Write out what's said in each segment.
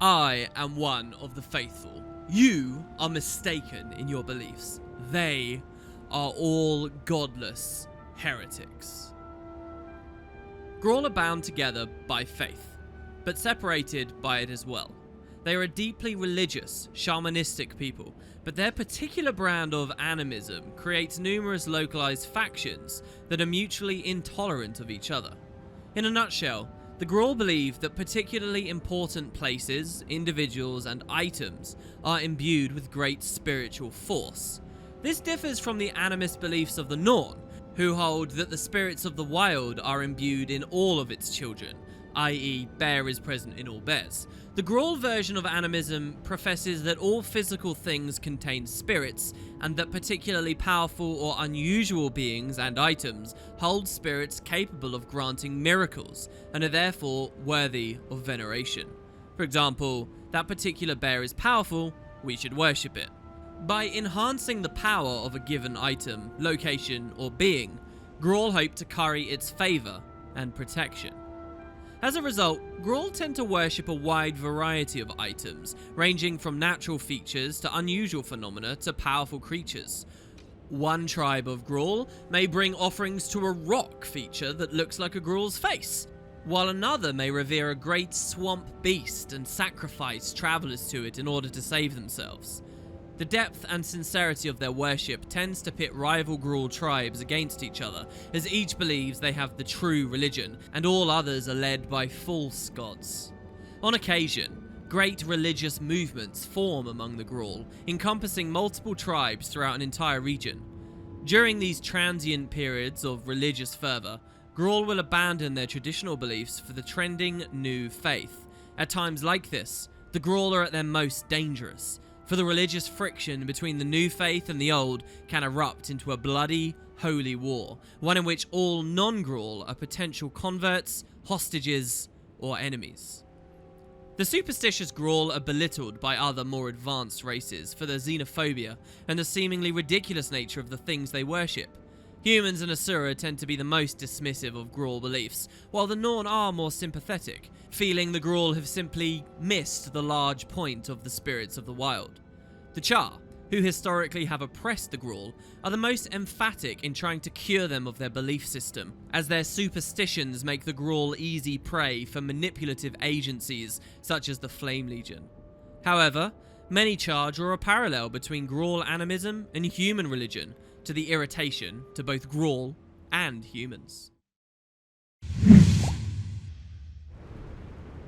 I am one of the faithful. You are mistaken in your beliefs. They are all godless heretics. Grawl are bound together by faith, but separated by it as well. They are a deeply religious, shamanistic people, but their particular brand of animism creates numerous localized factions that are mutually intolerant of each other. In a nutshell, the Grawl believe that particularly important places, individuals, and items are imbued with great spiritual force. This differs from the animist beliefs of the Norn, who hold that the spirits of the wild are imbued in all of its children, i.e. bear is present in all bears. The Grawl version of animism professes that all physical things contain spirits, and that particularly powerful or unusual beings and items hold spirits capable of granting miracles, and are therefore worthy of veneration. For example, that particular bear is powerful, we should worship it. By enhancing the power of a given item, location, or being, Grawl hope to curry its favour and protection. As a result, Grawl tend to worship a wide variety of items, ranging from natural features to unusual phenomena to powerful creatures. One tribe of Grawl may bring offerings to a rock feature that looks like a Grawl's face, while another may revere a great swamp beast and sacrifice travelers to it in order to save themselves. The depth and sincerity of their worship tends to pit rival Grawl tribes against each other, as each believes they have the true religion, and all others are led by false gods. On occasion, great religious movements form among the Grawl, encompassing multiple tribes throughout an entire region. During these transient periods of religious fervor, Grawl will abandon their traditional beliefs for the trending new faith. At times like this, the Grawl are at their most dangerous, for the religious friction between the new faith and the old can erupt into a bloody, holy war, one in which all non-Grawl are potential converts, hostages, or enemies. The superstitious Grawl are belittled by other more advanced races for their xenophobia and the seemingly ridiculous nature of the things they worship. Humans and Asura tend to be the most dismissive of Grawl beliefs, while the Norn are more sympathetic, feeling the Grawl have simply missed the large point of the spirits of the wild. The Char, who historically have oppressed the Grawl, are the most emphatic in trying to cure them of their belief system, as their superstitions make the Grawl easy prey for manipulative agencies such as the Flame Legion. However, many Char draw a parallel between Grawl animism and human religion, to the irritation to both Grawl and humans.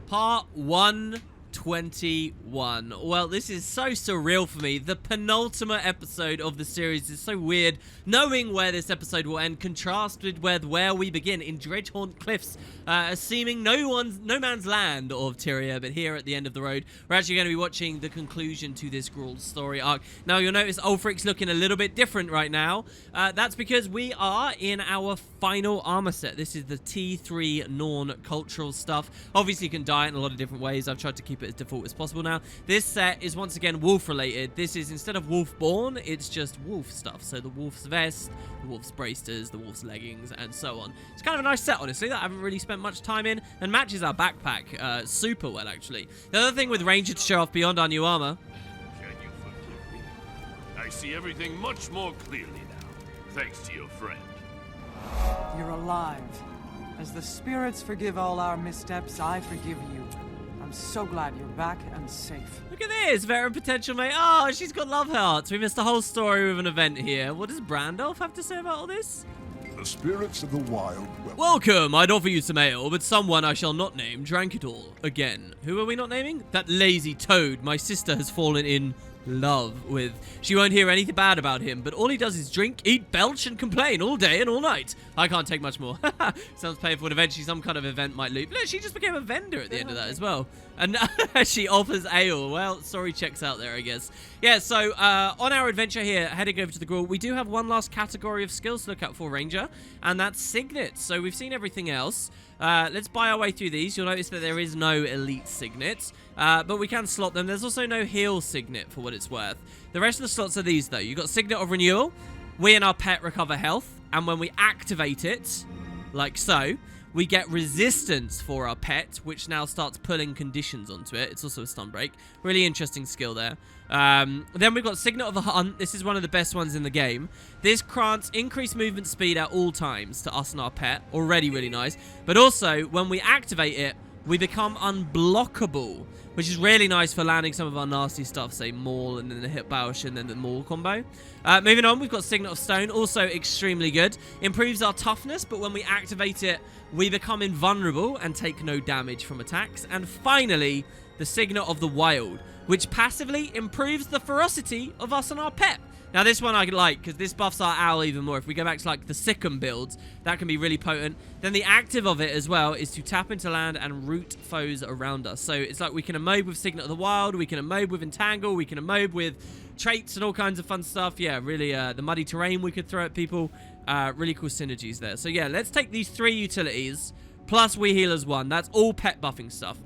Part 121. Well, this is so surreal for me. The penultimate episode of the series is so weird. Knowing where this episode will end contrasted with where we begin in Dredgehaunt Cliffs, a seeming no man's land of Tyria, but here at the end of the road, we're actually going to be watching the conclusion to this Grawl story arc. Now, you'll notice Ulfric's looking a little bit different right now. That's because we are in our final armor set. This is the T3 Norn cultural stuff. Obviously, you can dye it in a lot of different ways. I've tried to keep it as default as possible now. This set is once again wolf related. This is, instead of wolf born, it's just wolf stuff. So the wolf's vest, the wolf's bracers, the wolf's leggings, and so on. It's kind of a nice set, honestly, that I haven't really spent much time in, and matches our backpack super well, actually. The other thing with Ranger to show off beyond our new armor. Can you forgive me? I see everything much more clearly now, thanks to your friend. You're alive. As the spirits forgive all our missteps, I forgive you. I'm so glad you're back and safe. Look at this, veteran potential mate. Oh, she's got love hearts. We missed the whole story with an event here. What does Brandolph have to say about all this? The spirits of the wild. Welcome. I'd offer you some ale, but someone I shall not name drank it all. Again. Who are we not naming? That lazy toad my sister has fallen in love with. She won't hear anything bad about him, but all he does is drink, eat, belch, and complain all day and all night. I can't take much more. Sounds painful, and eventually some kind of event might loop. Look, she just became a vendor at the end of that as well. And she offers ale. Well, sorry checks out there, I guess. Yeah, so on our adventure here, heading over to the Grawl, we do have one last category of skills to look out for, Ranger, and that's signets. So we've seen everything else. Let's buy our way through these. You'll notice that there is no elite signet, but we can slot them. There's also no heal signet for what it's worth. The rest of the slots are these, though. You've got signet of renewal. We and our pet recover health, and when we activate it, like so, we get resistance for our pet, which now starts pulling conditions onto it. It's also a stun break. Really interesting skill there. Then we've got Signet of the Hunt. This is one of the best ones in the game. This grants increased movement speed at all times to us and our pet. Already really nice. But also, when we activate it, we become unblockable, which is really nice for landing some of our nasty stuff, say Maul and then the Hit Bausch and then the Maul combo. Moving on, we've got Signet of Stone, also extremely good. Improves our toughness, but when we activate it, we become invulnerable and take no damage from attacks. And finally, the Signet of the Wild, which passively improves the ferocity of us and our pet. Now, this one I like, because this buffs our owl even more. If we go back to, like, the Sikkim builds, that can be really potent. Then the active of it as well is to tap into land and root foes around us. So it's like we can emote with Signet of the Wild, we can emote with Entangle, we can emote with traits and all kinds of fun stuff. Yeah, really, the muddy terrain we could throw at people. Really cool synergies there. So, yeah, let's take these 3 utilities, plus We Healers 1. That's all pet buffing stuff.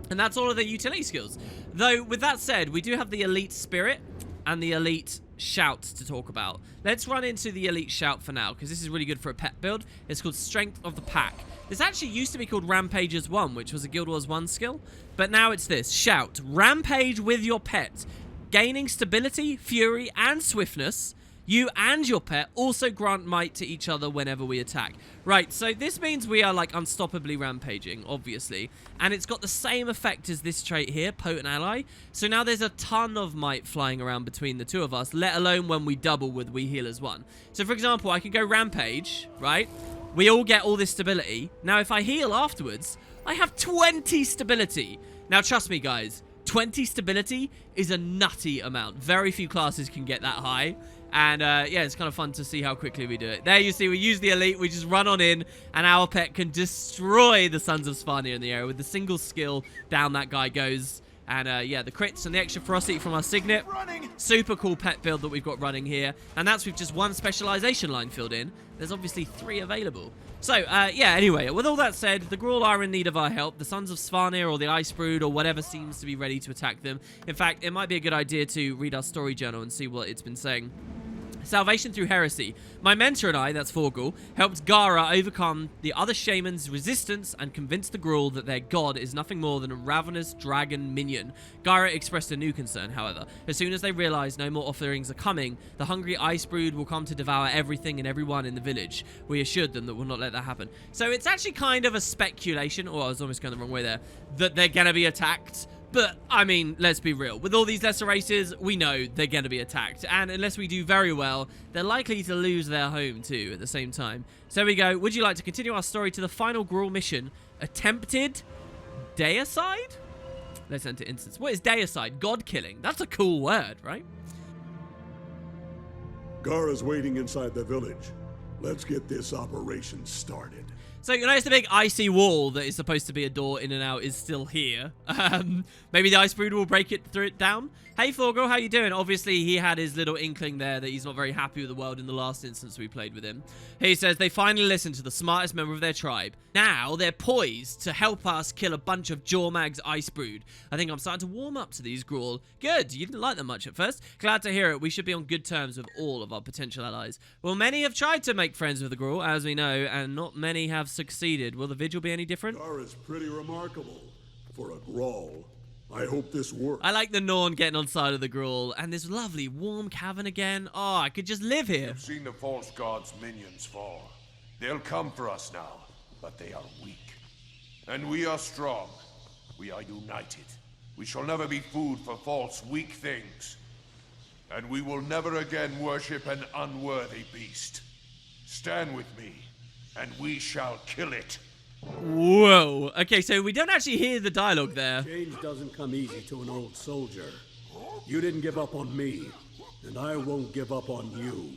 And that's all of the utility skills. Though, with that said, we do have the Elite Spirit and the Elite Shout to talk about. Let's run into the Elite Shout for now, because this is really good for a pet build. It's called Strength of the Pack. This actually used to be called Rampages 1, which was a Guild Wars 1 skill. But now it's this. Shout. Rampage with your pet. Gaining stability, fury, and swiftness. You and your pet also grant might to each other whenever we attack. Right, so this means we are, like, unstoppably rampaging, obviously. And it's got the same effect as this trait here, Potent Ally. So now there's a ton of might flying around between the two of us, let alone when we double with We Healers 1. So, for example, I can go Rampage, right? We all get all this stability. Now, if I heal afterwards, I have 20 stability. Now, trust me, guys, 20 stability is a nutty amount. Very few classes can get that high. And, yeah, it's kind of fun to see how quickly we do it. There you see, we use the Elite, we just run on in, and our pet can destroy the Sons of Svanir in the air. With the single skill, down that guy goes. And, yeah, the crits and the extra ferocity from our Signet. Super cool pet build that we've got running here. And that's with just 1 specialization line filled in. There's obviously 3 available. So, yeah, anyway, with all that said, the Grawl are in need of our help. The Sons of Svanir or the Ice Brood or whatever seems to be ready to attack them. In fact, it might be a good idea to read our story journal and see what it's been saying. Salvation through heresy. My mentor and I, that's Forgal, helped Gara overcome the other shamans' resistance and convince the Grawl that their god is nothing more than a ravenous dragon minion. Gara expressed a new concern, however. As soon as they realize no more offerings are coming, the hungry Ice Brood will come to devour everything and everyone in the village. We assured them that we'll not let that happen. So it's actually kind of a speculation, or I was almost going the wrong way there, that they're going to be attacked. But, I mean, let's be real. With all these lesser races, we know they're going to be attacked. And unless we do very well, they're likely to lose their home, too, at the same time. So there we go. Would you like to continue our story to the final Grawl mission? Attempted deicide? Let's enter instance. What is deicide? God killing. That's a cool word, right? Gara's waiting inside the village. Let's get this operation started. So you notice the big icy wall that is supposed to be a door in and out is still here. Maybe the Ice Brood will break it through it down. Hey Forgal, how you doing? Obviously he had his little inkling there that he's not very happy with the world in the last instance we played with him. He says they finally listened to the smartest member of their tribe. Now they're poised to help us kill a bunch of Jormag's Ice Brood. I think I'm starting to warm up to these, Grawl. Good, you didn't like them much at first. Glad to hear it. We should be on good terms with all of our potential allies. Well, many have tried to make friends with the Grawl, as we know, and not many have succeeded. Will the vigil be any different? Gara's pretty remarkable for a Grawl. I hope this works. I like the Norn getting on side of the Grawl, and this lovely warm cavern again. Oh, I could just live here. You've seen the false god's minions fall. They'll come for us now, but they are weak. And we are strong. We are united. We shall never be food for false, weak things. And we will never again worship an unworthy beast. Stand with me, and we shall kill it. Whoa. Okay, so we don't actually hear the dialogue there. Change doesn't come easy to an old soldier. You didn't give up on me, and I won't give up on you.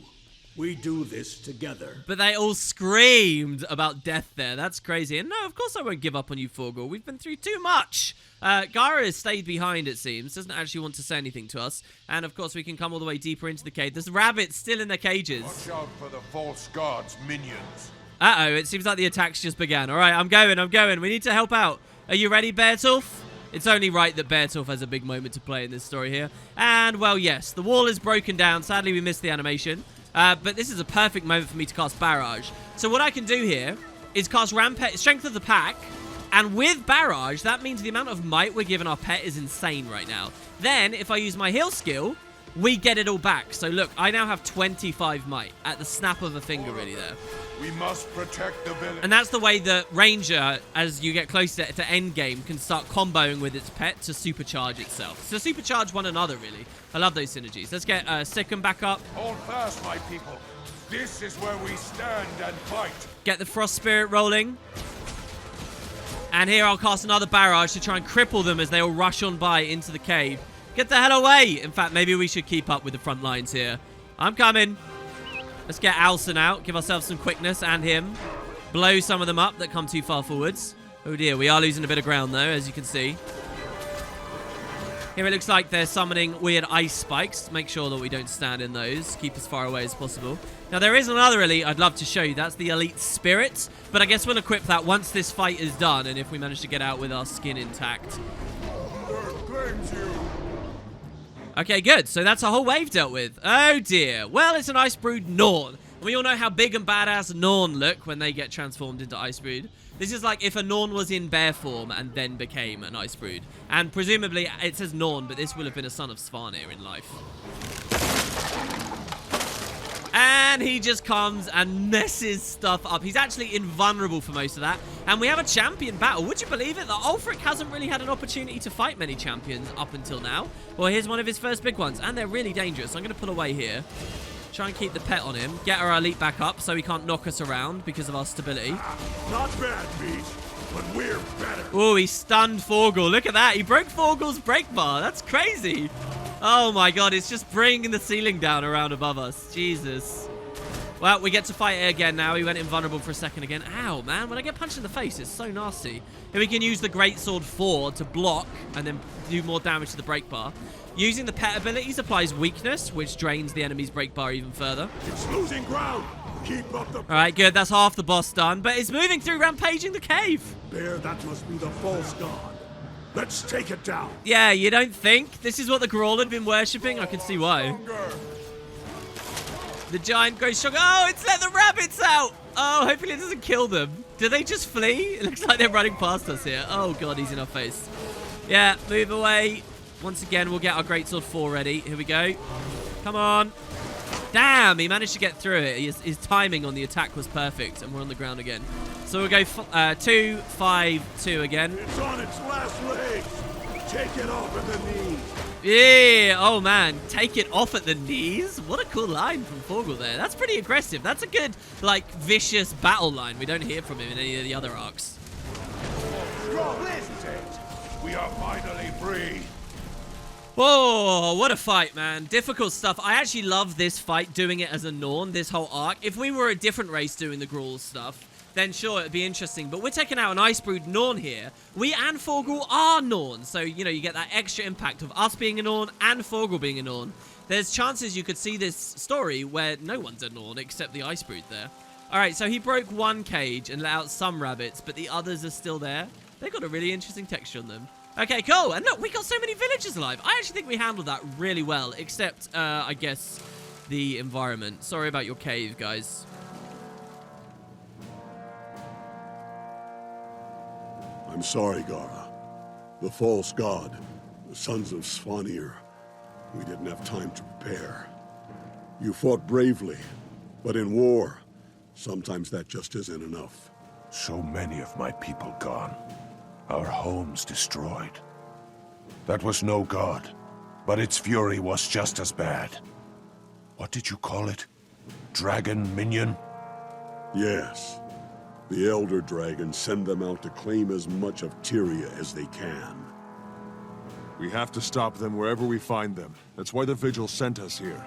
We do this together. But they all screamed about death there. That's crazy. And no, of course I won't give up on you, Forgal. We've been through too much. Gara has stayed behind, it seems. Doesn't actually want to say anything to us. And, of course, we can come all the way deeper into the cave. There's rabbits still in their cages. Watch out for the false god's minions. Uh-oh, it seems like the attacks just began. All right, I'm going. We need to help out. Are you ready, Beartooth? It's only right that Beartooth has a big moment to play in this story here. And, well, yes, the wall is broken down. Sadly, we missed the animation. But this is a perfect moment for me to cast Barrage. So what I can do here is cast Strength of the Pack. And with Barrage, that means the amount of might we're giving our pet is insane right now. Then, if I use my heal skill, we get it all back. So look, I now have 25 might at the snap of a finger, really, there. We must protect the village. And that's the way that Ranger, as you get closer to endgame, can start comboing with its pet to supercharge itself. So supercharge one another, really. I love those synergies. Let's get Sicken back up. Hold fast, my people. This is where we stand and fight. Get the Frost Spirit rolling. And here I'll cast another Barrage to try and cripple them as they all rush on by into the cave. Get the hell away! In fact, maybe we should keep up with the front lines here. I'm coming. Let's get Alson out. Give ourselves some quickness and him. Blow some of them up that come too far forwards. Oh dear, we are losing a bit of ground though, as you can see. Here it looks like they're summoning weird ice spikes. Make sure that we don't stand in those. Keep as far away as possible. Now, there is another elite I'd love to show you. That's the Elite Spirit. But I guess we'll equip that once this fight is done and if we manage to get out with our skin intact. Okay, good. So that's a whole wave dealt with. Oh, dear. Well, it's an Ice Brood Norn. We all know how big and badass Norn look when they get transformed into Ice Brood. This is like if a Norn was in bear form and then became an Ice Brood. And presumably, it says Norn, but this will have been a son of Svanir in life. And he just comes and messes stuff up. He's actually invulnerable for most of that. And we have a champion battle. Would you believe it? That Ulfric hasn't really had an opportunity to fight many champions up until now. Well, here's one of his first big ones. And they're really dangerous. I'm going to pull away here. Try and keep the pet on him. Get our elite back up so he can't knock us around because of our stability. Not bad, Beach, but we're better. Oh, he stunned Forgul. Look at that. He broke Forgul's break bar. That's crazy. Oh my god, it's just bringing the ceiling down around above us. Jesus. Well, we get to fight it again now. He went invulnerable for a second again. Ow, man. When I get punched in the face, it's so nasty. Here we can use the Greatsword 4 to block and then do more damage to the break bar. Using the pet abilities applies weakness, which drains the enemy's break bar even further. It's losing ground. Keep up the... Alright, good. That's half the boss done. But it's moving through, rampaging the cave. Bear, that must be the false god. Let's take it down. Yeah, you don't think? This is what the Grawl had been worshipping? I can see why. The giant grows stronger. Oh, it's let the rabbits out. Oh, hopefully it doesn't kill them. Do they just flee? It looks like they're running past us here. Oh, God, he's in our face. Yeah, move away. Once again, we'll get our Greatsword 4 ready. Here we go. Come on. Damn, he managed to get through it. His timing on the attack was perfect, and we're on the ground again. So we'll go 2, 5, 2 again. It's on its last legs. Take it off at the knees. Yeah, oh man, take it off at the knees. What a cool line from Forgul there. That's pretty aggressive. That's a good, like, vicious battle line. We don't hear from him in any of the other arcs. We are finally free. Whoa, what a fight, man. Difficult stuff. I actually love this fight, doing it as a Norn, this whole arc. If we were a different race doing the Grawl stuff, then sure, it'd be interesting. But we're taking out an Ice Brood Norn here. We and Forgul are Norn. So, you know, you get that extra impact of us being a Norn and Forgul being a Norn. There's chances you could see this story where no one's a Norn except the Ice Brood there. All right, so he broke one cage and let out some rabbits, but the others are still there. They've got a really interesting texture on them. Okay, cool. And look, we got so many villagers alive. I actually think we handled that really well, except, I guess, the environment. Sorry about your cave, guys. I'm sorry, Gara. The false god, the sons of Svanir. We didn't have time to prepare. You fought bravely, but in war, sometimes that just isn't enough. So many of my people gone. Our homes destroyed. That was no god, but its fury was just as bad. What did you call it? Dragon minion? Yes. The Elder Dragons send them out to claim as much of Tyria as they can. We have to stop them wherever we find them. That's why the Vigil sent us here.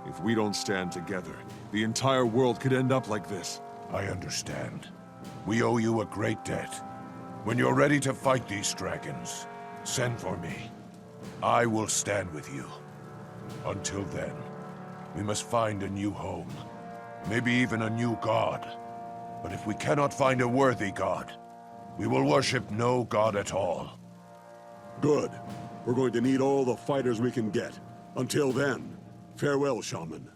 If we don't stand together, the entire world could end up like this. I understand. We owe you a great debt. When you're ready to fight these dragons, send for me. I will stand with you. Until then, we must find a new home. Maybe even a new god. But if we cannot find a worthy god, we will worship no god at all. Good. We're going to need all the fighters we can get. Until then, farewell, Shaman.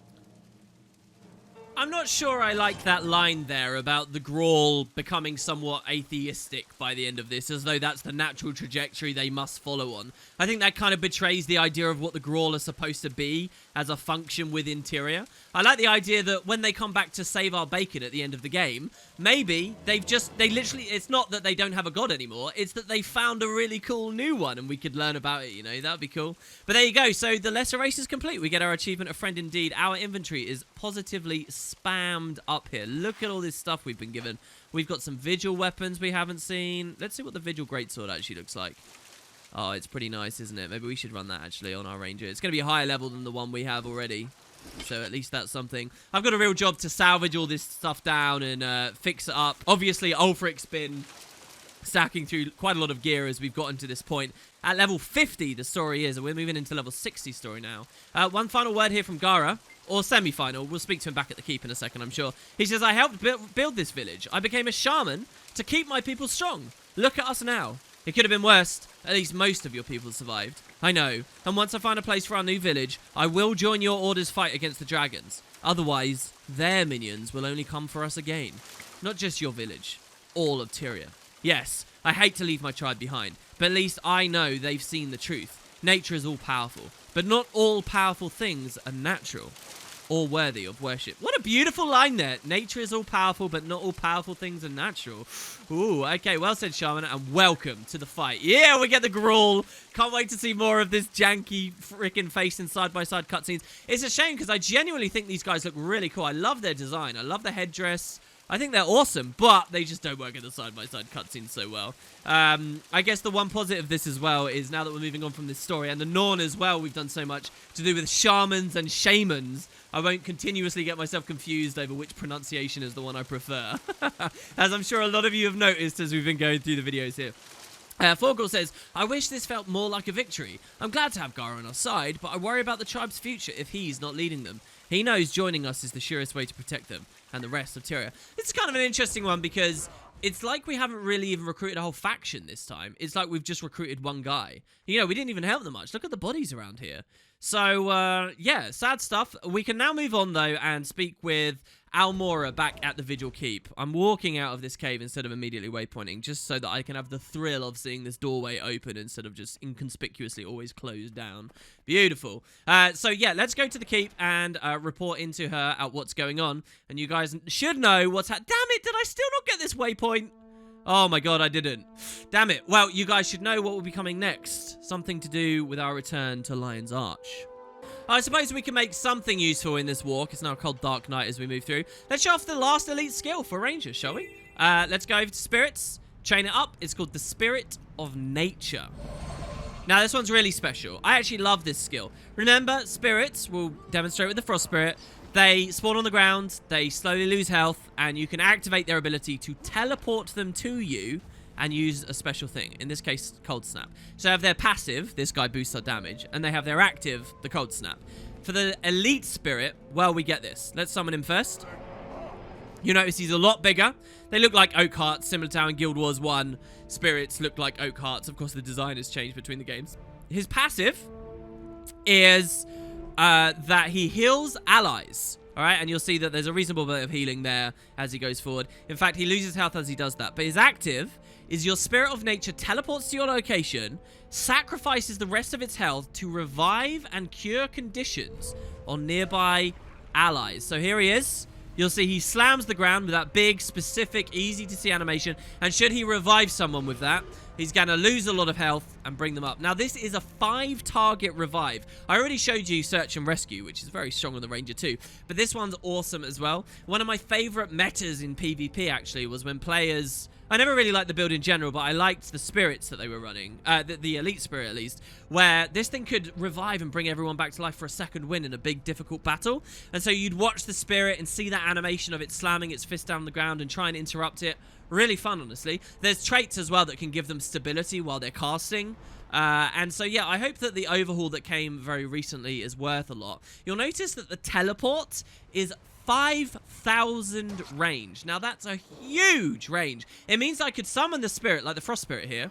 I'm not sure I like that line there about the Grawl becoming somewhat atheistic by the end of this, as though that's the natural trajectory they must follow on. I think that kind of betrays the idea of what the Grawl are supposed to be as a function within Tyria. I like the idea that when they come back to save our bacon at the end of the game, maybe they literally, it's not that they don't have a god anymore, it's that they found a really cool new one and we could learn about it, you know, that would be cool. But there you go, so the lesser race is complete. We get our achievement of Friend Indeed. Our inventory is positively spammed up here. Look at all this stuff we've been given. We've got some Vigil weapons we haven't seen. Let's see what the Vigil Greatsword actually looks like. Oh, it's pretty nice, isn't it? Maybe we should run that actually on our Ranger. It's going to be a higher level than the one we have already. So at least that's something. I've got a real job to salvage all this stuff down and fix it up. Obviously, Ulfric's been stacking through quite a lot of gear as we've gotten to this point. At level 50, the story is, and we're moving into level 60 story now. One final word here from Gara, or semi-final. We'll speak to him back at the keep in a second, I'm sure. He says, I helped build this village. I became a shaman to keep my people strong. Look at us now. It could have been worse. At least most of your people survived. I know. And once I find a place for our new village, I will join your order's fight against the dragons. Otherwise, their minions will only come for us again. Not just your village. All of Tyria. Yes, I hate to leave my tribe behind, but at least I know they've seen the truth. Nature is all-powerful, but not all powerful things are natural or worthy of worship. What a beautiful line there. Nature is all-powerful, but not all powerful things are natural. Ooh, okay, well said, Shaman, and welcome to the fight. Yeah, we get the Grawl. Can't wait to see more of this janky freaking face in side-by-side cutscenes. It's a shame, because I genuinely think these guys look really cool. I love their design. I love the headdress. I think they're awesome, but they just don't work in the side-by-side cutscenes so well. I guess the one positive of this as well is now that we're moving on from this story, and the Norn as well, we've done so much to do with shamans and shamans. I won't continuously get myself confused over which pronunciation is the one I prefer. As I'm sure a lot of you have noticed as we've been going through the videos here. Forgall says, I wish this felt more like a victory. I'm glad to have Gara on our side, but I worry about the tribe's future if he's not leading them. He knows joining us is the surest way to protect them and the rest of Tyria. It's kind of an interesting one because it's like we haven't really even recruited a whole faction this time. It's like we've just recruited one guy. You know, we didn't even help them much. Look at the bodies around here. So, yeah, sad stuff. We can now move on, though, and speak with Almora back at the Vigil Keep. I'm walking out of this cave instead of immediately waypointing, just so that I can have the thrill of seeing this doorway open instead of just inconspicuously always closed down. Beautiful. So, yeah, let's go to the keep and report into her at what's going on. And you guys should know what's happening. Damn it, did I still not get this waypoint? Oh my god, I didn't. Damn it. Well, you guys should know what will be coming next. Something to do with our return to Lion's Arch. I suppose we can make something useful in this walk. It's now called Dark Night as we move through. Let's show off the last elite skill for Rangers, shall we? Let's go over to Spirits. Train it up. It's called the Spirit of Nature. Now, this one's really special. I actually love this skill. Remember, Spirits will demonstrate with the Frost Spirit. They spawn on the ground, they slowly lose health, and you can activate their ability to teleport them to you and use a special thing. In this case, Cold Snap. So they have their passive, this guy boosts our damage, and they have their active, the Cold Snap. For the Elite Spirit, well, we get this. Let's summon him first. You notice he's a lot bigger. They look like Oak Hearts, similar to how in Guild Wars 1, Spirits look like Oak Hearts. Of course, the design has changed between the games. His passive is that he heals allies. All right, and you'll see that there's a reasonable bit of healing there as he goes forward. In fact, he loses health as he does that. But his active is your Spirit of Nature teleports to your location, sacrifices the rest of its health to revive and cure conditions on nearby allies. So here he is. You'll see he slams the ground with that big, specific, easy-to-see animation. And should he revive someone with that, he's going to lose a lot of health and bring them up. Now, this is a 5-target revive. I already showed you Search and Rescue, which is very strong on the Ranger too. But this one's awesome as well. One of my favorite metas in PvP, actually, was when players... I never really liked the build in general, but I liked the spirits that they were running. The Elite Spirit, at least. Where this thing could revive and bring everyone back to life for a second win in a big, difficult battle. And so you'd watch the spirit and see that animation of it slamming its fist down the ground and try and interrupt it. Really fun, honestly. There's traits as well that can give them stability while they're casting. And so, yeah, I hope that the overhaul that came very recently is worth a lot. You'll notice that the teleport is 5,000 range. Now, that's a huge range. It means I could summon the spirit, like the Frost Spirit here,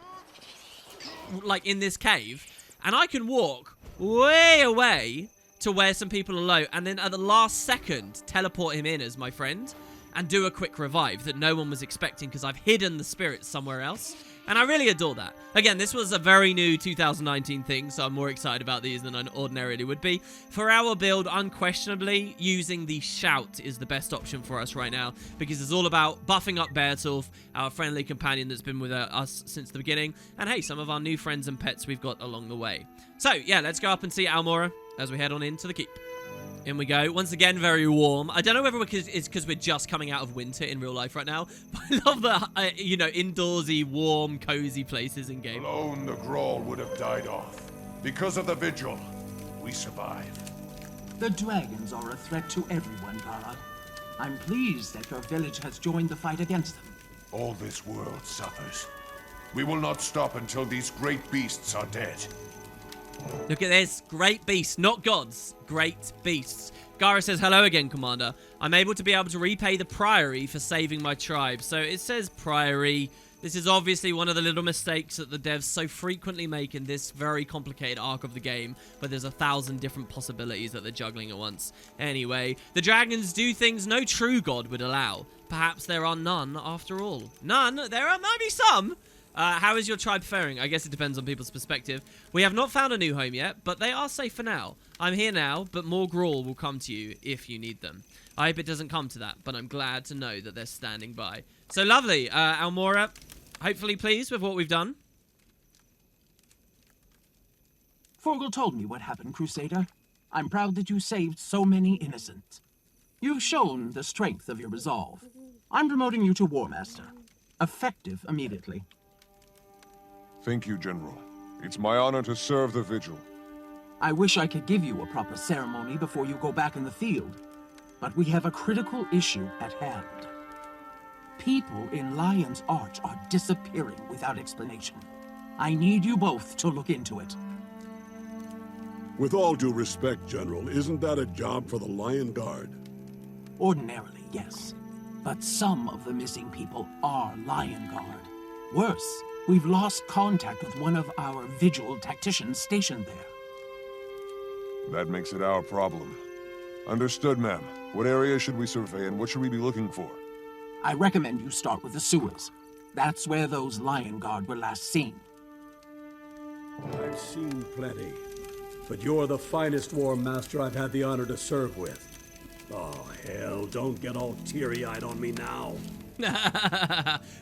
like in this cave, and I can walk way away to where some people are low, and then at the last second, teleport him in as my friend, and do a quick revive that no one was expecting because I've hidden the spirits somewhere else. And I really adore that. Again, this was a very new 2019 thing, so I'm more excited about these than I ordinarily would be. For our build, unquestionably, using the Shout is the best option for us right now, because it's all about buffing up Beartooth, our friendly companion that's been with us since the beginning, and hey, some of our new friends and pets we've got along the way. So, yeah, let's go up and see Almora as we head on into the keep. In we go. Once again, very warm. I don't know whether it's because we're just coming out of winter in real life right now, but I love the, you know, indoorsy, warm, cozy places in game. Alone, the Grawl would have died off. Because of the vigil, we survived. The dragons are a threat to everyone, Gara. I'm pleased that your village has joined the fight against them. All this world suffers. We will not stop until these great beasts are dead. Look at this. Great beasts. Not gods. Great beasts. Gara says, hello again, Commander. I'm able to repay the Priory for saving my tribe. So it says Priory. This is obviously one of the little mistakes that the devs so frequently make in this very complicated arc of the game, where there's 1,000 different possibilities that they're juggling at once. Anyway, the dragons do things no true god would allow. Perhaps there are none after all. None? Might be some. How is your tribe faring? I guess it depends on people's perspective. We have not found a new home yet, but they are safe for now. I'm here now, but more Grawl will come to you if you need them. I hope it doesn't come to that, but I'm glad to know that they're standing by. So lovely. Almora, hopefully pleased with what we've done. Forgel told me what happened, Crusader. I'm proud that you saved so many innocents. You've shown the strength of your resolve. I'm promoting you to War Master. Effective immediately. Thank you, General. It's my honor to serve the Vigil. I wish I could give you a proper ceremony before you go back in the field, but we have a critical issue at hand. People in Lion's Arch are disappearing without explanation. I need you both to look into it. With all due respect, General, isn't that a job for the Lion Guard? Ordinarily, yes. But some of the missing people are Lion Guard. Worse, we've lost contact with one of our Vigil tacticians stationed there. That makes it our problem. Understood, ma'am. What area should we survey and what should we be looking for? I recommend you start with the sewers. That's where those Lion Guard were last seen. I've seen plenty, but you're the finest War Master I've had the honor to serve with. Oh, hell, don't get all teary-eyed on me now.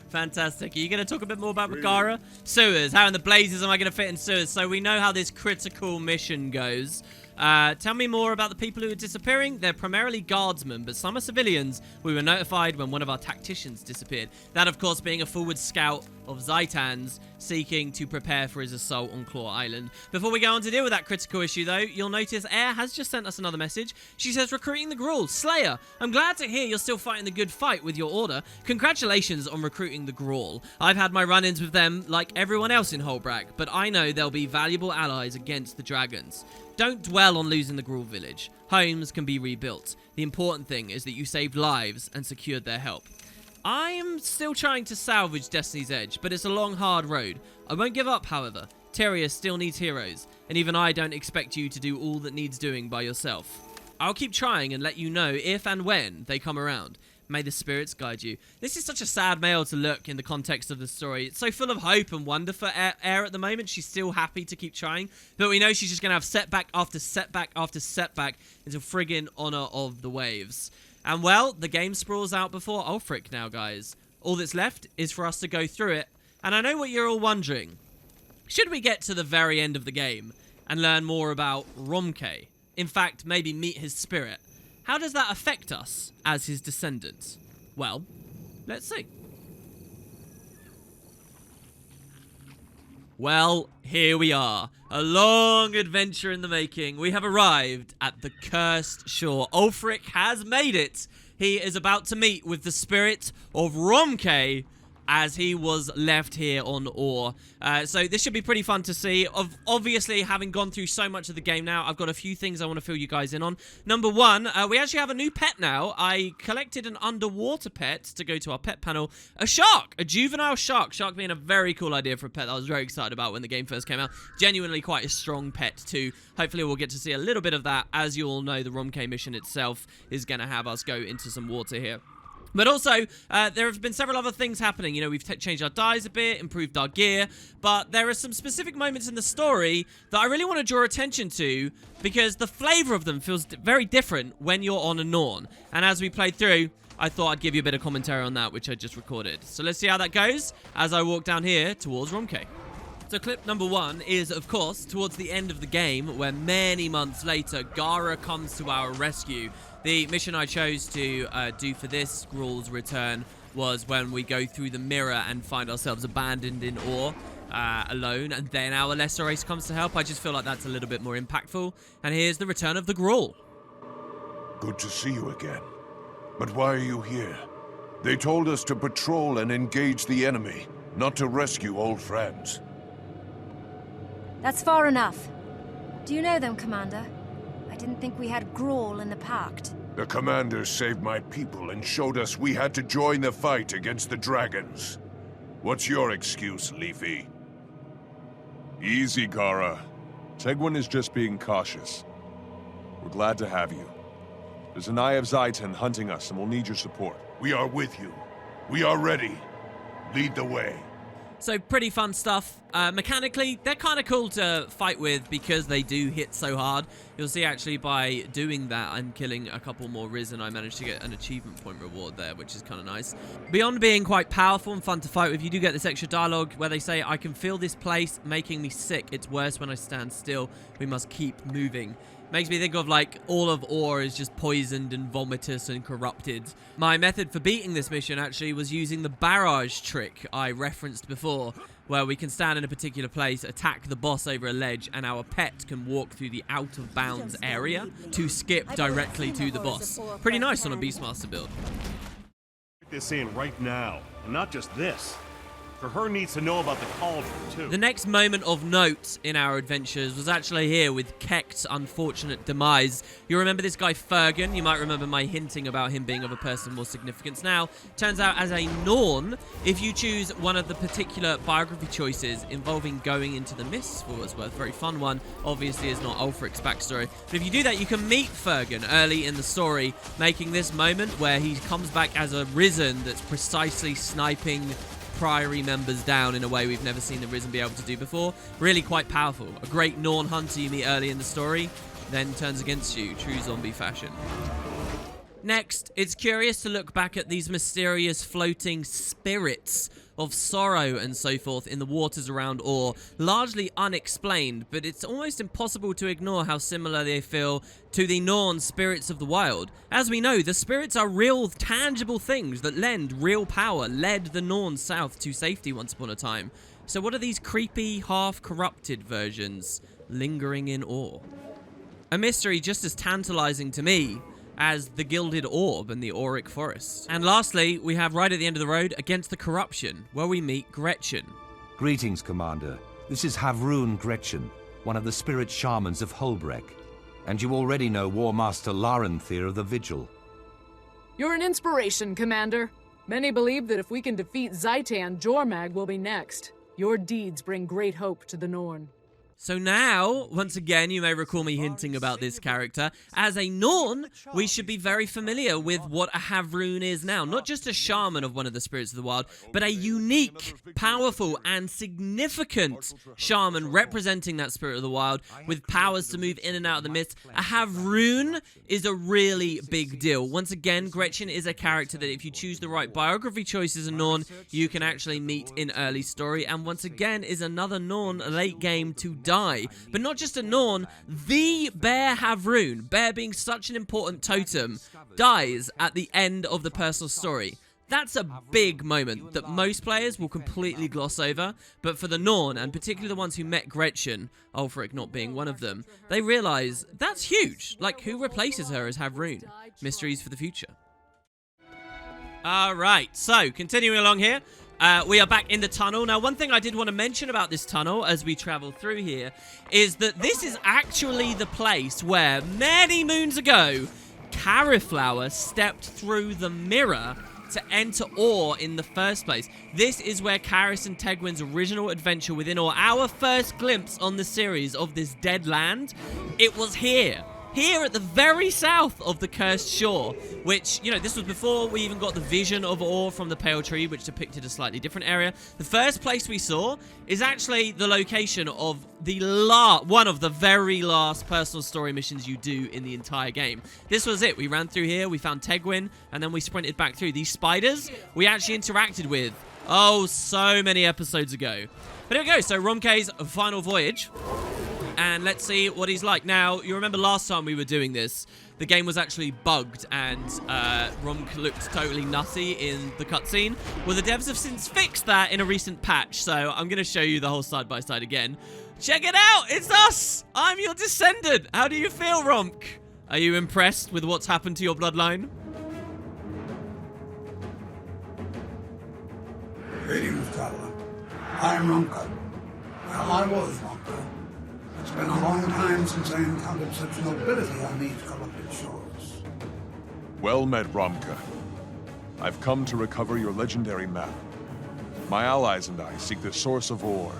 Fantastic. Are you going to talk a bit more about Gara? Sewers. How in the blazes am I going to fit in sewers? So we know how this critical mission goes. Tell me more about the people who are disappearing. They're primarily guardsmen, but some are civilians. We were notified when one of our tacticians disappeared. That, of course, being a forward scout of Zaitan's seeking to prepare for his assault on Claw Island. Before we go on to deal with that critical issue, though, you'll notice Air has just sent us another message. She says, recruiting the Grawl. Slayer, I'm glad to hear you're still fighting the good fight with your order. Congratulations on recruiting the Grawl. I've had my run-ins with them like everyone else in Holbrak, but I know they'll be valuable allies against the dragons. Don't dwell on losing the Grawl village. Homes can be rebuilt. The important thing is that you saved lives and secured their help. I am still trying to salvage Destiny's Edge, but it's a long, hard road. I won't give up, however. Tyria still needs heroes, and even I don't expect you to do all that needs doing by yourself. I'll keep trying and let you know if and when they come around. May the spirits guide you. This is such a sad mail to look in the context of the story. It's so full of hope and wonder for Air at the moment. She's still happy to keep trying, but we know she's just going to have setback after setback after setback until friggin' honor of the waves. And well, the game sprawls out before Ulfric now, guys. All that's left is for us to go through it. And I know what you're all wondering. Should we get to the very end of the game and learn more about Romke? In fact, maybe meet his spirit. How does that affect us as his descendants? Well, let's see. Well, here we are. A long adventure in the making. We have arrived at the Cursed Shore. Ulfric has made it. He is about to meet with the spirit of Romke as he was left here on Ore. So this should be pretty fun to see. Obviously, having gone through so much of the game now, I've got a few things I want to fill you guys in on. Number one, we actually have a new pet now. I collected an underwater pet to go to our pet panel. A shark, a juvenile shark. Shark being a very cool idea for a pet that I was very excited about when the game first came out. Genuinely quite a strong pet too. Hopefully we'll get to see a little bit of that. As you all know, the Romke mission itself is going to have us go into some water here. But also, there have been several other things happening. You know, we've changed our dyes a bit, improved our gear, but there are some specific moments in the story that I really want to draw attention to because the flavor of them feels very different when you're on a Norn. And as we played through, I thought I'd give you a bit of commentary on that, which I just recorded. So let's see how that goes as I walk down here towards Romke. So clip number one is, of course, towards the end of the game, where many months later, Gara comes to our rescue. The mission I chose to do for this, Grawl's Return, was when we go through the mirror and find ourselves abandoned in Ore, alone, and then our lesser race comes to help. I just feel like that's a little bit more impactful. And here's the return of the Grawl. Good to see you again. But why are you here? They told us to patrol and engage the enemy, not to rescue old friends. That's far enough. Do you know them, Commander? I didn't think we had Grawl in the Pact. The commander saved my people and showed us we had to join the fight against the dragons. What's your excuse, Leafy? Easy, Gara. Tegwin is just being cautious. We're glad to have you. There's an Eye of Zaitan hunting us, and we'll need your support. We are with you. We are ready. Lead the way. So pretty fun stuff. Mechanically, they're kind of cool to fight with because they do hit so hard. You'll see actually by doing that and killing a couple more Risen, I managed to get an achievement point reward there, which is kind of nice. Beyond being quite powerful and fun to fight with, you do get this extra dialogue where they say, I can feel this place making me sick. It's worse when I stand still. We must keep moving. Makes me think of like all of Ore is just poisoned and vomitous and corrupted. My method for beating this mission actually was using the barrage trick I referenced before, where we can stand in a particular place, attack the boss over a ledge, and our pet can walk through the out of bounds area to skip directly to the boss. Pretty nice on a Beastmaster build. Get this in right now, and not just this. For her needs to know about the cauldron, too. The next moment of note in our adventures was actually here with Kekt's unfortunate demise. You remember this guy Fergan? You might remember my hinting about him being of a person of more significance. Now, turns out as a Norn, if you choose one of the particular biography choices involving going into the mists, for what's worth, very fun one, obviously is not Ulfric's backstory. But if you do that, you can meet Fergan early in the story, making this moment where he comes back as a Risen that's precisely sniping Priory members down in a way we've never seen the Risen be able to do before. Really quite powerful. A great Norn hunter you meet early in the story, then turns against you, true zombie fashion. Next, it's curious to look back at these mysterious floating spirits of sorrow and so forth in the waters around Ore, largely unexplained, but it's almost impossible to ignore how similar they feel to the Norn spirits of the wild. As we know, the spirits are real, tangible things that lend real power, led the Norn south to safety once upon a time. So what are these creepy, half-corrupted versions lingering in Ore? A mystery just as tantalizing to me as the Gilded Orb and the Auric Forest. And lastly, we have right at the end of the road, Against the Corruption, where we meet Gretchen. Greetings, Commander. This is Havrun Gretchen, one of the spirit shamans of Holbrek. And you already know War Master Larenthir of the Vigil. You're an inspiration, Commander. Many believe that if we can defeat Zaitan, Jormag will be next. Your deeds bring great hope to the Norn. So now, once again, you may recall me hinting about this character. As a Norn, we should be very familiar with what a Havrun is now. Not just a shaman of one of the spirits of the wild, but a unique, powerful, and significant shaman representing that spirit of the wild with powers to move in and out of the mist. A Havrun is a really big deal. Once again, Gretchen is a character that if you choose the right biography choice as a Norn, you can actually meet in early story. And once again, is another Norn late game to die. But not just a Norn, the Bear Havrun, bear being such an important totem, dies at the end of the personal story. That's a big moment that most players will completely gloss over, but for the Norn, and particularly the ones who met Gretchen, Ulfric not being one of them, they realise that's huge. Like, who replaces her as Havrun? Mysteries for the future. Alright, so continuing along here, We are back in the tunnel. Now, one thing I did want to mention about this tunnel as we travel through here is that this is actually the place where many moons ago, Cariflower stepped through the mirror to enter Ore in the first place. This is where Karis and Tegwin's original adventure within Ore, our first glimpse on the series of this dead land, it was here. Here at the very south of the Cursed Shore, which, you know, this was before we even got the vision of Ore from the Pale Tree, which depicted a slightly different area. The first place we saw is actually the location of the one of the very last personal story missions you do in the entire game. This was it. We ran through here, we found Tegwin, and then we sprinted back through. These spiders we actually interacted with, oh, so many episodes ago. But here we go. So Romke's final voyage. And let's see what he's like. Now, you remember last time we were doing this, the game was actually bugged and Romke looked totally nutty in the cutscene. Well, the devs have since fixed that in a recent patch, so I'm going to show you the whole side-by-side again. Check it out! It's us! I'm your descendant! How do you feel, Romke? Are you impressed with what's happened to your bloodline? Greetings, traveler. I'm Romka. Well, I was Romka. It's been a long time since I encountered such nobility on these corrupted shores. Well met, Romka. I've come to recover your legendary map. My allies and I seek the source of Ore,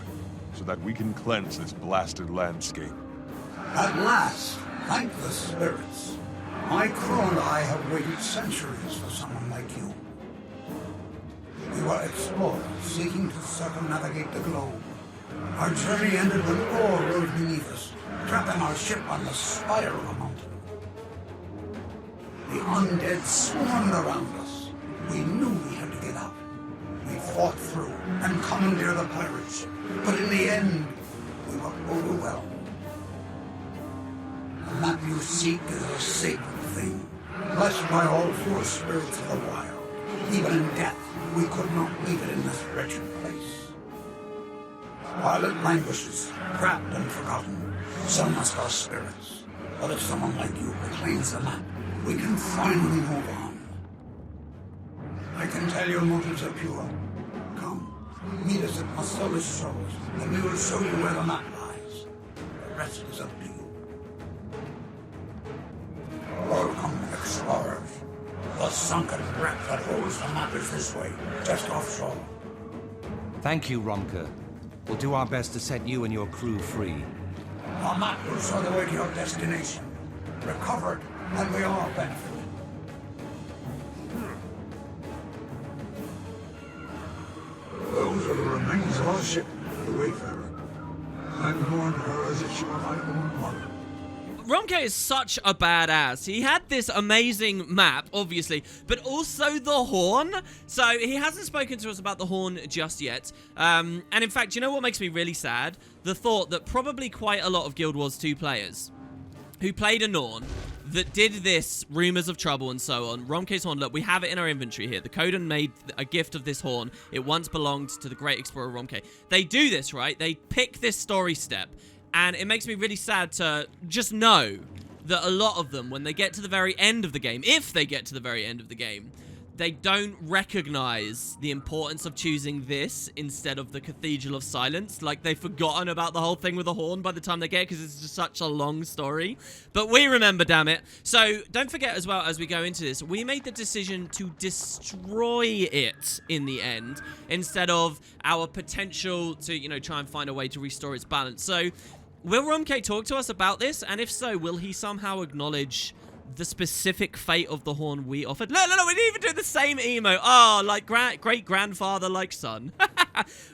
so that we can cleanse this blasted landscape. At last, thank the spirits. My crew and I have waited centuries for someone like you. We were explorers seeking to circumnavigate the globe. Our journey ended when Ore rose beneath us, trapping our ship on the spire of a mountain. The undead swarmed around us. We knew we had to get out. We fought through and commandeered the pirate ship, but in the end, we were overwhelmed. The map you seek is a sacred thing, blessed by all four spirits of the wild. Even in death, we could not leave it in this wretched place. While it languishes, trapped and forgotten, so must our spirits. But if someone like you reclaims the map, we can finally move on. I can tell your motives are pure. Come, meet us at Masolis Shores, and we will show you where the map lies. The rest is up to you. Welcome, explorers. The sunken wreck that holds the map is this way, just offshore. Thank you, Romke. We'll do our best to set you and your crew free. Our map will show the way to your destination. Recover it, and we all benefit. Those are the remains of our ship, the Wayfarer. I mourned her as if she were my own mother. Romke is such a badass. He had this amazing map, obviously, but also the horn. So he hasn't spoken to us about the horn just yet. And in fact, you know what makes me really sad? The thought that probably quite a lot of Guild Wars 2 players who played a Norn that did this Rumors of Trouble and so on. Romke's horn, look, we have it in our inventory here. The Coden made a gift of this horn. It once belonged to the great explorer Romke. They do this, right? They pick this story step. And it makes me really sad to just know that a lot of them, when they get to the very end of the game, if they get to the very end of the game, they don't recognize the importance of choosing this instead of the Cathedral of Silence. Like, they've forgotten about the whole thing with the horn by the time they get it, because it's just such a long story. But we remember, damn it. So don't forget as well, as we go into this, we made the decision to destroy it in the end instead of our potential to, you know, try and find a way to restore its balance. So will Romke talk to us about this? And if so, will he somehow acknowledge the specific fate of the horn we offered? No, we didn't even do the same emo. Oh, like great-grandfather, like son.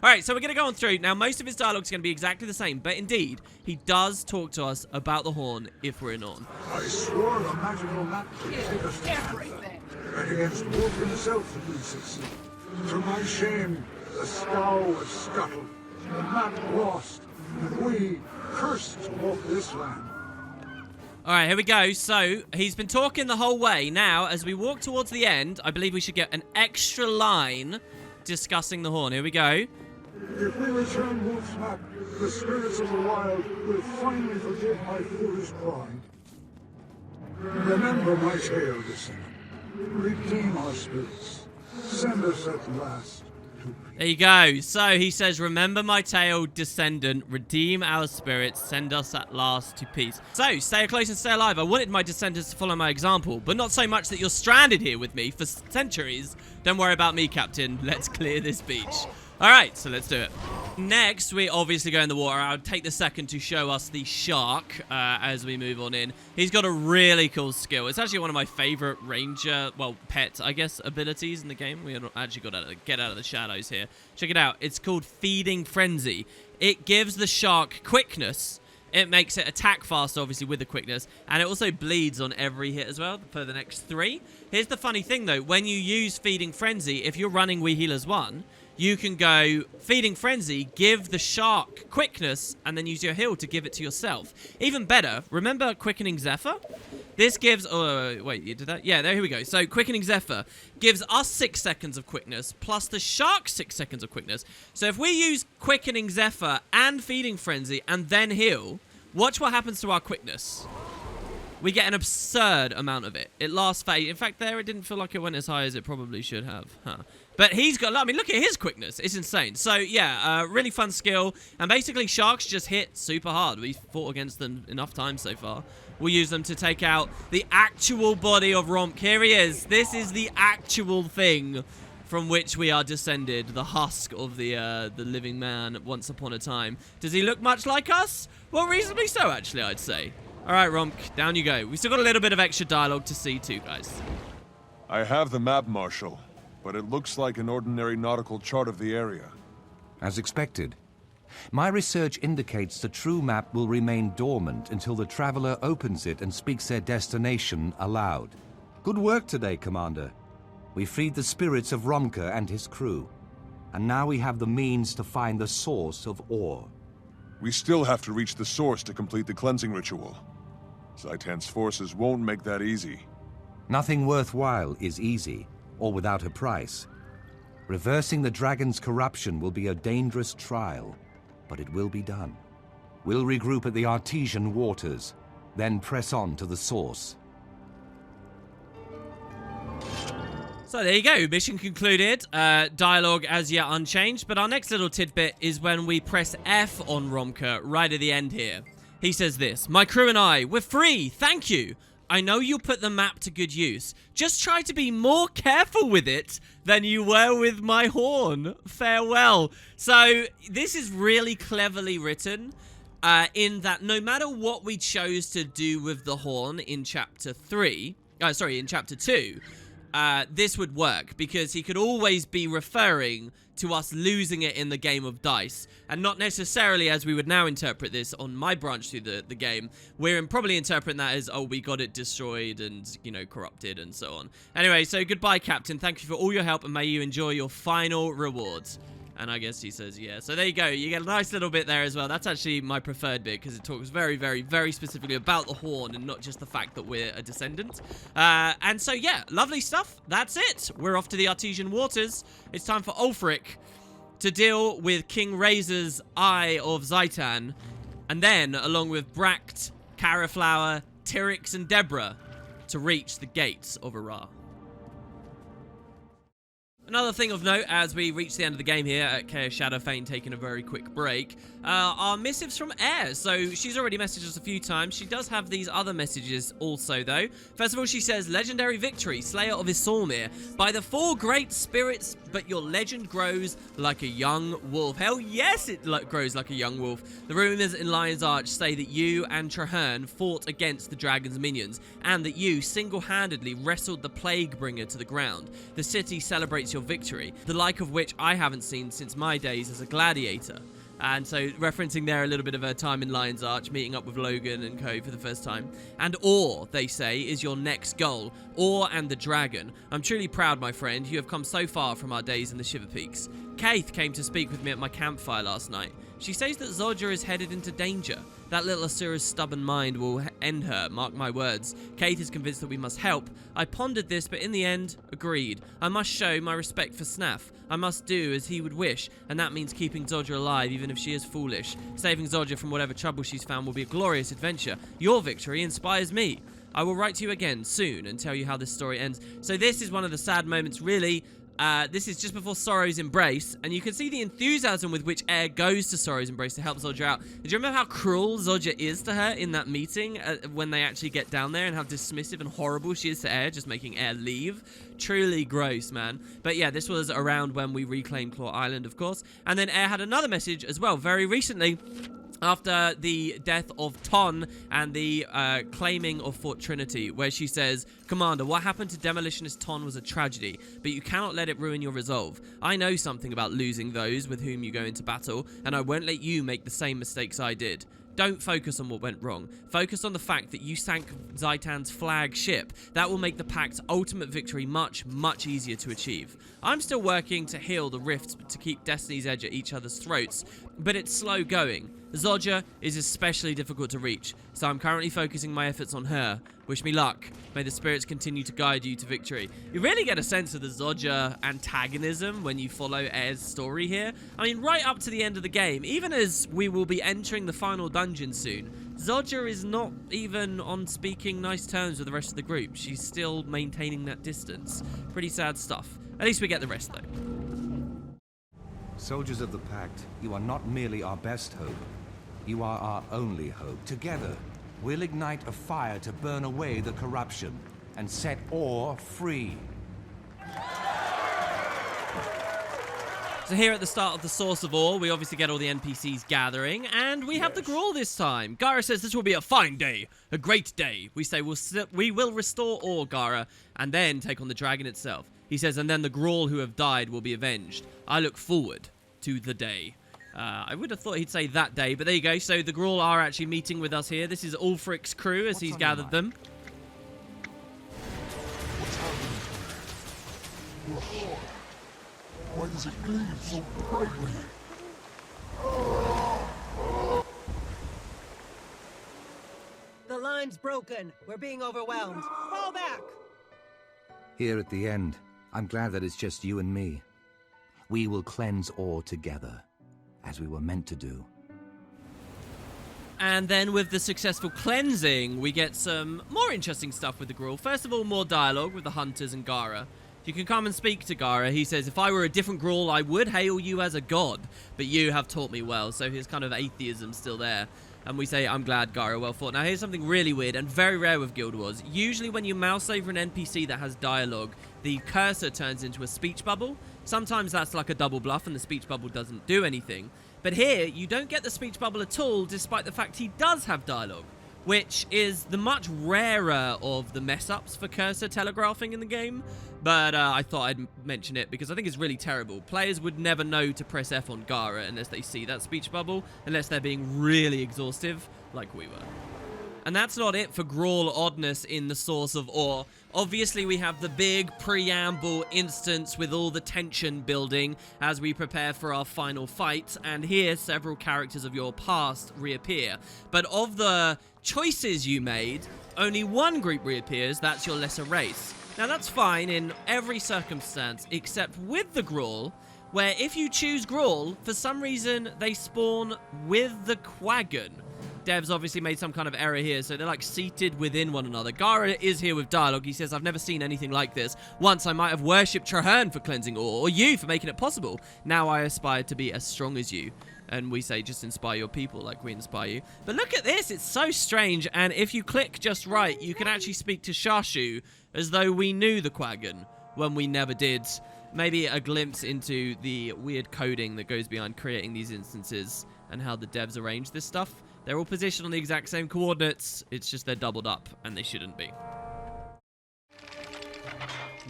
Alright, so we're going to go on through. Now, most of his dialogue is going to be exactly the same, but indeed, he does talk to us about the horn if we're in on. I swore the magical map would take us to everything. And against Wolf himself did we succeed. To my shame, the scow was scuttled, the map lost, and we cursed to walk this land. Alright, here we go. So, he's been talking the whole way. Now, as we walk towards the end, I believe we should get an extra line discussing the horn. Here we go. If we return Wolf's map, the spirits of the wild will finally forgive my foolish pride. Remember my tale, descendant. Redeem our spirits. Send us at last There you go. So he says, remember my tale, descendant, redeem our spirits, send us at last to peace. So, stay close and stay alive. I wanted my descendants to follow my example, but not so much that you're stranded here with me for centuries. Don't worry about me, Captain. Let's clear this beach. All right, so let's do it. Next, we obviously go in the water. I'll take the second to show us the shark as we move on in. He's got a really cool skill. It's actually one of my favorite ranger, well, pet, I guess, abilities in the game. We actually got to get out of the shadows here. Check it out. It's called Feeding Frenzy. It gives the shark quickness. It makes it attack faster, obviously, with the quickness. And it also bleeds on every hit as well for the next 3. Here's the funny thing, though. When you use Feeding Frenzy, if you're running We Healers 1, you can go Feeding Frenzy, give the shark quickness, and then use your heal to give it to yourself. Even better, remember Quickening Zephyr? This gives... Oh, wait, you did that? Yeah, here we go. So, Quickening Zephyr gives us 6 seconds of quickness, plus the shark 6 seconds of quickness. So, if we use Quickening Zephyr and Feeding Frenzy, and then heal, watch what happens to our quickness. We get an absurd amount of it. It lasts for... In fact, there, it didn't feel like it went as high as it probably should have. Huh. But he's got... I mean, look at his quickness. It's insane. So, yeah, really fun skill. And basically, sharks just hit super hard. We've fought against them enough times so far. We'll use them to take out the actual body of Romke. Here he is. This is the actual thing from which we are descended. The husk of the living man once upon a time. Does he look much like us? Well, reasonably so, actually, I'd say. All right, Romke, down you go. We've still got a little bit of extra dialogue to see too, guys. I have the map, Marshal, but it looks like an ordinary nautical chart of the area. As expected. My research indicates the true map will remain dormant until the traveler opens it and speaks their destination aloud. Good work today, Commander. We freed the spirits of Romka and his crew, and now we have the means to find the source of ore. We still have to reach the source to complete the cleansing ritual. Zaitan's forces won't make that easy. Nothing worthwhile is easy, or without a price. Reversing the dragon's corruption will be a dangerous trial, but it will be done. We'll regroup at the Artesian waters, then press on to the source. So there you go, mission concluded. Dialogue as yet unchanged, but our next little tidbit is when we press F on Romka right at the end here. He says this, my crew and I, we're free, thank you. I know you'll put the map to good use. Just try to be more careful with it than you were with my horn. Farewell. So this is really cleverly written in that no matter what we chose to do with the horn in chapter 2, this would work because he could always be referring to us losing it in the game of dice, and not necessarily as we would now interpret this on my branch through the game. We're probably interpreting that as, oh, we got it destroyed and, you know, corrupted and so on. Anyway, so goodbye, Captain. Thank you for all your help, and may you enjoy your final rewards. And I guess he says, yeah. So there you go. You get a nice little bit there as well. That's actually my preferred bit because it talks very, very, very specifically about the horn and not just the fact that we're a descendant. And so, yeah, lovely stuff. That's it. We're off to the Artesian waters. It's time for Ulfric to deal with King Razor's Eye of Zaitan. And then, along with Bract, Caraflower, Tyrix, and Deborah, to reach the gates of Ara. Another thing of note as we reach the end of the game here at Chaos Shadowfane, taking a very quick break, are missives from Air. So she's already messaged us a few times. She does have these other messages also, though. First of all, she says, legendary victory, Slayer of Isolmir. By the 4 great spirits, but your legend grows like a young wolf. Hell yes, it grows like a young wolf. The rumors in Lion's Arch say that you and Traherne fought against the dragon's minions, and that you single-handedly wrestled the Plague Bringer to the ground. The city celebrates your victory, the like of which I haven't seen since my days as a gladiator. And so referencing there a little bit of her time in Lion's Arch, meeting up with Logan and co for the first time. And Ore, they say, is your next goal. Ore and the dragon. I'm truly proud, my friend. You have come so far from our days in the Shiver Peaks. Kaith came to speak with me at my campfire last night. She says that Zodja is headed into danger. That little Asura's stubborn mind will end her, mark my words. Kaith is convinced that we must help. I pondered this, but in the end, agreed. I must show my respect for Snaf. I must do as he would wish, and that means keeping Zodja alive, even if she is foolish. Saving Zodja from whatever trouble she's found will be a glorious adventure. Your victory inspires me. I will write to you again soon and tell you how this story ends. So this is one of the sad moments, really. This is just before Sorrow's Embrace, and you can see the enthusiasm with which Air goes to Sorrow's Embrace to help Zodja out. Do you remember how cruel Zodja is to her in that meeting when they actually get down there, and how dismissive and horrible she is to Air, just making Air leave? Truly gross, man. But yeah, this was around when we reclaimed Claw Island, of course. And then Air had another message as well, very recently, after the death of Ton and the claiming of Fort Trinity, where she says, Commander, what happened to Demolitionist Ton was a tragedy, but you cannot let it ruin your resolve. I know something about losing those with whom you go into battle, and I won't let you make the same mistakes I did. Don't focus on what went wrong. Focus on the fact that you sank Zaitan's flagship. That will make the Pact's ultimate victory much, much easier to achieve. I'm still working to heal the rifts to keep Destiny's Edge at each other's throats, but it's slow going. Zodja is especially difficult to reach, so I'm currently focusing my efforts on her. Wish me luck. May the spirits continue to guide you to victory. You really get a sense of the Zodja antagonism when you follow Air's story here. I mean, right up to the end of the game, even as we will be entering the final dungeon soon, Zodja is not even on speaking nice terms with the rest of the group. She's still maintaining that distance. Pretty sad stuff. At least we get the rest, though. Soldiers of the Pact, you are not merely our best hope. You are our only hope. Together, we'll ignite a fire to burn away the corruption and set Orr free. So here at the start of the Source of Orr, we obviously get all the NPCs gathering, and we have the Grawl this time. Gara says this will be a fine day, a great day. We say we will restore Orr, Gara, and then take on the dragon itself. He says, and then the Grawl who have died will be avenged. I look forward to the day. I would have thought he'd say that day, but there you go. So the Grawl are actually meeting with us here. This is Ulfric's crew as he's gathered them. What's happening? Your heart. Why does it gleam so brightly? The line's broken. We're being overwhelmed. Fall back! Here at the end, I'm glad that it's just you and me. We will cleanse Orr together, as we were meant to do. And then with the successful cleansing, we get some more interesting stuff with the Grawl. First of all, more dialogue with the hunters and Gara. You can come and speak to Gara. He says, if I were a different Grawl, I would hail you as a god, but you have taught me well. So his kind of atheism still there. And we say, I'm glad, Gara, well fought. Now, here's something really weird and very rare with Guild Wars. Usually when you mouse over an NPC that has dialogue, the cursor turns into a speech bubble. Sometimes that's like a double bluff and the speech bubble doesn't do anything. But here, you don't get the speech bubble at all, despite the fact he does have dialogue, which is the much rarer of the mess-ups for cursor telegraphing in the game. But I thought I'd mention it because I think it's really terrible. Players would never know to press F on Gara unless they see that speech bubble, unless they're being really exhaustive, like we were. And that's not it for Grawl oddness in the Source of Orr. Obviously, we have the big preamble instance with all the tension building as we prepare for our final fight, and here several characters of your past reappear. But of the choices you made, only one group reappears, that's your lesser race. Now that's fine in every circumstance except with the Grawl, where if you choose Grawl, for some reason they spawn with the Quaggan. Devs obviously made some kind of error here, so they're like seated within one another. Gara is here with dialogue. He says, I've never seen anything like this. Once I might have worshipped Traherne for cleansing Orr, or you for making it possible. Now I aspire to be as strong as you. And we say, just inspire your people like we inspire you. But look at this, it's so strange. And if you click just right, you can actually speak to Shashu as though we knew the Quaggan when we never did. Maybe a glimpse into the weird coding that goes behind creating these instances and how the devs arrange this stuff. They're all positioned on the exact same coordinates. It's just they're doubled up, and they shouldn't be.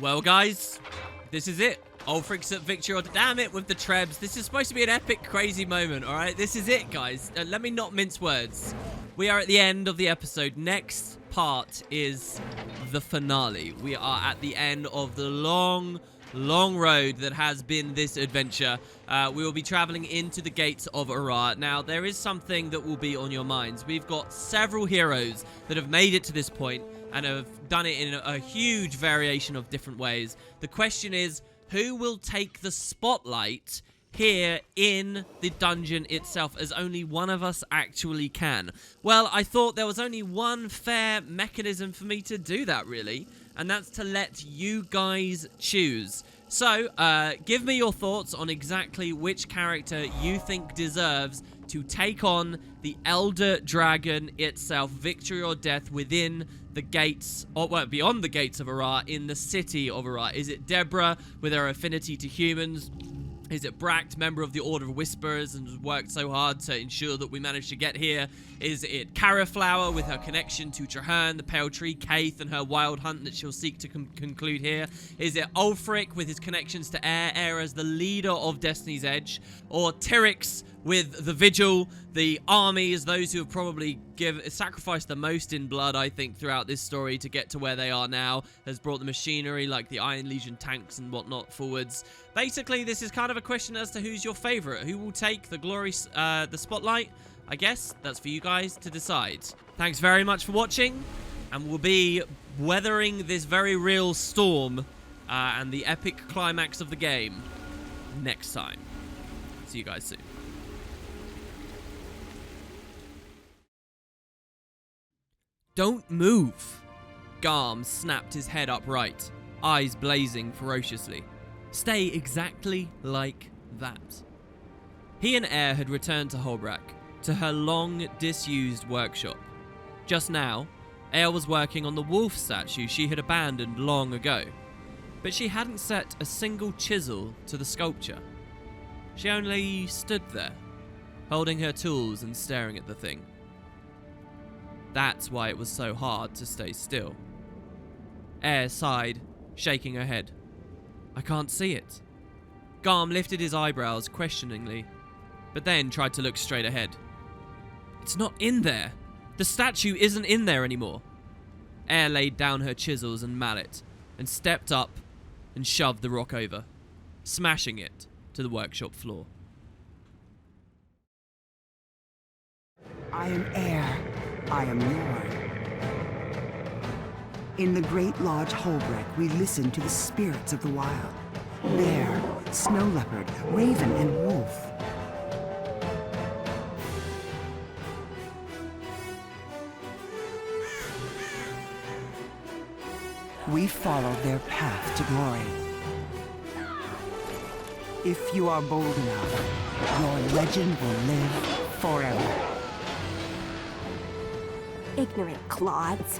Well, guys, this is it. Ulfric's at victory, or damn it, with the Trebs. This is supposed to be an epic, crazy moment, all right? This is it, guys. Let me not mince words. We are at the end of the episode. Next part is the finale. We are at the end of the long road that has been this adventure. We will be traveling into the gates of Arad. Now, there is something that will be on your minds. We've got several heroes that have made it to this point and have done it in a huge variation of different ways. The question is, who will take the spotlight here in the dungeon itself, as only one of us actually can? Well, I thought there was only one fair mechanism for me to do that, really. And that's to let you guys choose. So, give me your thoughts on exactly which character you think deserves to take on the Elder Dragon itself, victory or death within the gates, or well, beyond the gates of Arar, in the city of Arar. Is it Deborah with her affinity to humans? Is it Bract, member of the Order of Whisperers, and has worked so hard to ensure that we managed to get here? Is it Cariflower with her connection to Trahearne, the Pale Tree, Kaith, and her wild hunt that she'll seek to conclude here? Is it Ulfric with his connections to Air as the leader of Destiny's Edge? Or Tyrix with the Vigil, the armies, those who have probably sacrificed the most in blood, I think, throughout this story to get to where they are now, has brought the machinery like the Iron Legion tanks and whatnot forwards. Basically, this is kind of a question as to who's your favorite. Who will take the glory, the spotlight? I guess that's for you guys to decide. Thanks very much for watching, and we'll be weathering this very real storm and the epic climax of the game next time. See you guys soon. Don't move! Garm snapped his head upright, eyes blazing ferociously. Stay exactly like that. He and Air had returned to Holbrak, to her long, disused workshop. Just now, Air was working on the wolf statue she had abandoned long ago, but she hadn't set a single chisel to the sculpture. She only stood there, holding her tools and staring at the thing. That's why it was so hard to stay still. Air sighed, shaking her head. I can't see it. Garm lifted his eyebrows questioningly, but then tried to look straight ahead. It's not in there. The statue isn't in there anymore. Air laid down her chisels and mallet and stepped up and shoved the rock over, smashing it to the workshop floor. I am Air. I am Lord. In the Great Lodge Holbrak, we listen to the spirits of the wild. Bear, snow leopard, raven, and wolf. We follow their path to glory. If you are bold enough, your legend will live forever. Ignorant clods.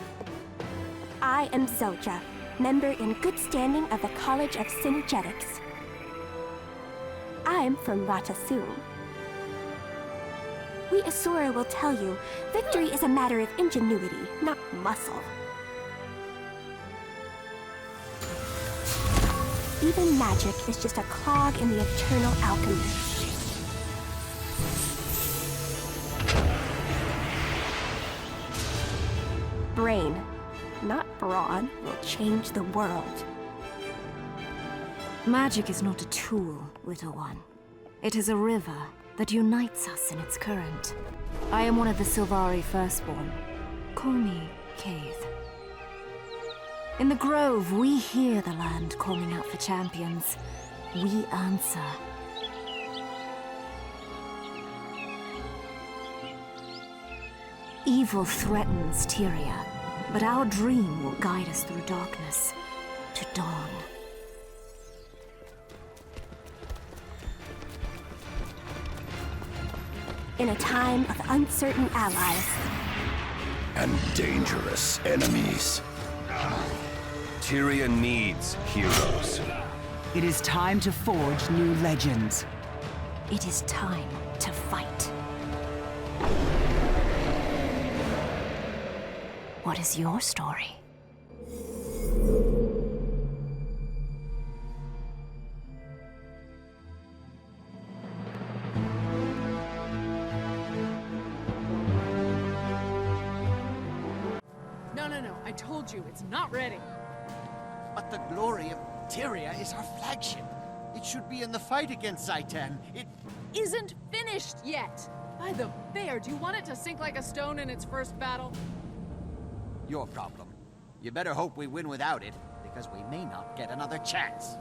I am Zildja, member in good standing of the College of Synergetics. I'm from Ratasum. We Asura will tell you, victory is a matter of ingenuity, not muscle. Even magic is just a clog in the eternal alchemy. Brain, not brawn, will change the world. Magic is not a tool, little one. It is a river that unites us in its current. I am one of the Sylvari Firstborn. Call me Kaith. In the Grove, we hear the land calling out for champions. We answer. Evil threatens Tyria, but our dream will guide us through darkness to dawn. In a time of uncertain allies and dangerous enemies, Tyria needs heroes. It is time to forge new legends. It is time to fight. What is your story? No, I told you, it's not ready. But the glory of Tyria is our flagship. It should be in the fight against Zaitan. It isn't finished yet. By the bear, do you want it to sink like a stone in its first battle? Your problem. You better hope we win without it, because we may not get another chance.